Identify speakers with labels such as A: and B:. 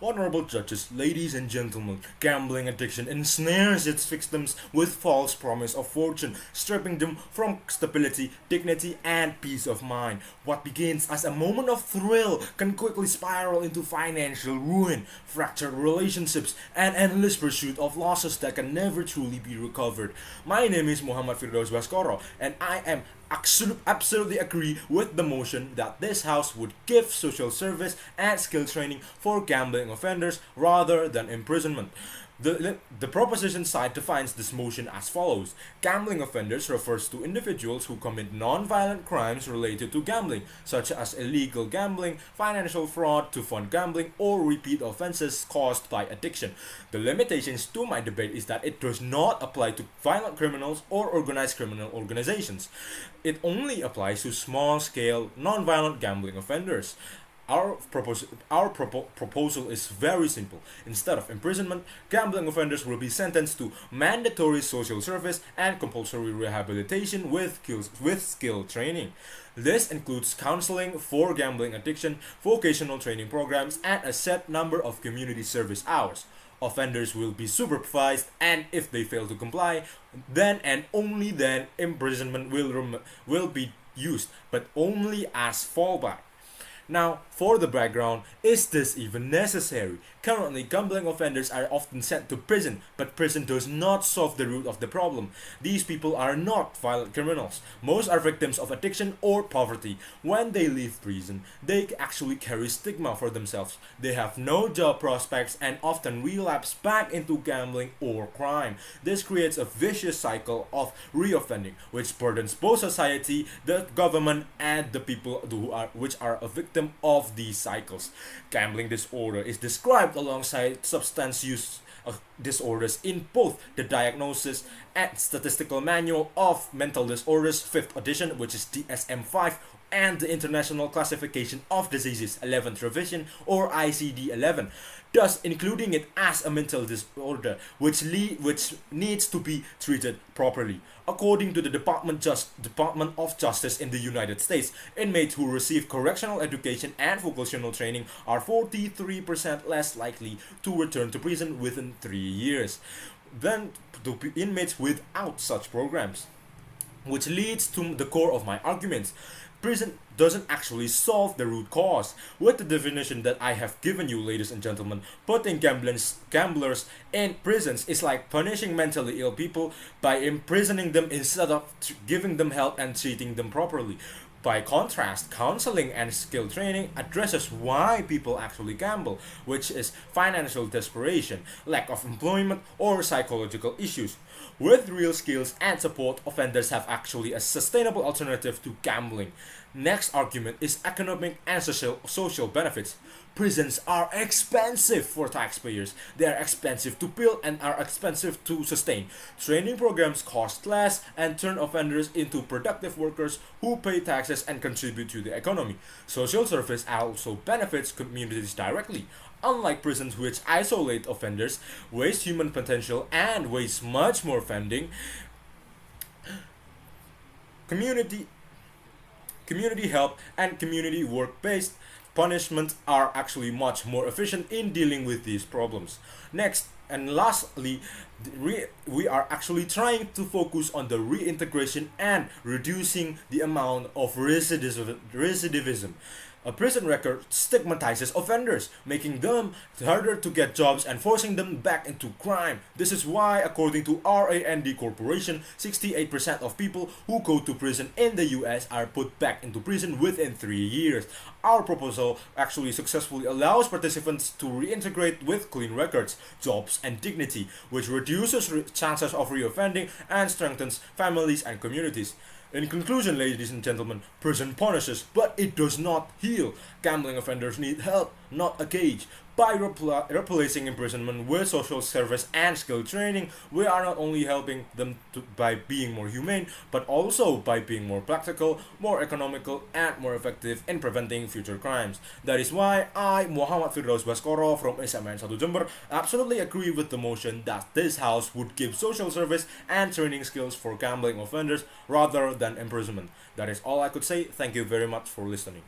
A: Honorable judges, ladies and gentlemen, gambling addiction ensnares its victims with false promise of fortune, stripping them from stability, dignity, and peace of mind. What begins as a moment of thrill can quickly spiral into financial ruin, fractured relationships, and endless pursuit of losses that can never truly be recovered. My name is Firdaus Baskoro, and I am absolutely agree with the motion that this house would give social service and skill training for gambling offenders rather than imprisonment. The proposition side defines this motion as follows. Gambling offenders refers to individuals who commit non-violent crimes related to gambling, such as illegal gambling, financial fraud to fund gambling, or repeat offenses caused by addiction. The limitations to my debate is that it does not apply to violent criminals or organized criminal organizations. It only applies to small-scale, non-violent gambling offenders. Our proposal is very simple. Instead of imprisonment, gambling offenders will be sentenced to mandatory social service and compulsory rehabilitation with skill training. This includes counseling for gambling addiction, vocational training programs, and a set number of community service hours. Offenders will be supervised, and if they fail to comply, then and only then imprisonment will be used, but only as fallback. Now, for the background, is this even necessary? Currently, gambling offenders are often sent to prison, but prison does not solve the root of the problem. These people are not violent criminals. Most are victims of addiction or poverty. When they leave prison, they actually carry stigma for themselves. They have no job prospects and often relapse back into gambling or crime. This creates a vicious cycle of reoffending, which burdens both society, the government, and the people which are a victim of these cycles. Gambling disorder is described alongside substance use disorders in both the Diagnosis and Statistical Manual of Mental Disorders 5th edition, which is DSM-5, and the International Classification of Diseases 11th revision, or ICD-11, thus including it as a mental disorder which needs to be treated properly. According to the Department of Justice in the United States, inmates who receive correctional education and vocational training are 43% less likely to return to prison within 3 years than the inmates without such programs. Which leads to the core of my arguments. Prison doesn't actually solve the root cause. With the definition that I have given you, ladies and gentlemen, putting gamblers in prisons is like punishing mentally ill people by imprisoning them instead of giving them help and treating them properly. By contrast, counseling and skill training addresses why people actually gamble, which is financial desperation, lack of employment, or psychological issues. With real skills and support, offenders have actually a sustainable alternative to gambling. Next argument is economic and social benefits. Prisons are expensive for taxpayers. They are expensive to build and are expensive to sustain. Training programs cost less and turn offenders into productive workers who pay taxes and contribute to the economy. Social service also benefits communities directly. Unlike prisons which isolate offenders, waste human potential, and waste much more funding, community help and community work-based punishment are actually much more efficient in dealing with these problems. Next and lastly, we are actually trying to focus on the reintegration and reducing the amount of recidivism. A prison record stigmatizes offenders, making them harder to get jobs and forcing them back into crime. This is why, according to RAND Corporation, 68% of people who go to prison in the US are put back into prison within 3 years. Our proposal actually successfully allows participants to reintegrate with clean records, jobs, and dignity, which reduces chances of reoffending and strengthens families and communities. In conclusion, ladies and gentlemen, prison punishes, but it does not heal. Gambling offenders need help, not a cage. By replacing imprisonment with social service and skill training, we are not only helping them by being more humane, but also by being more practical, more economical, and more effective in preventing future crimes. That is why I, Firdaus Baskoro from SMAN Jember, absolutely agree with the motion that this house would give social service and training skills for gambling offenders rather than imprisonment. That is all I could say. Thank you very much for listening.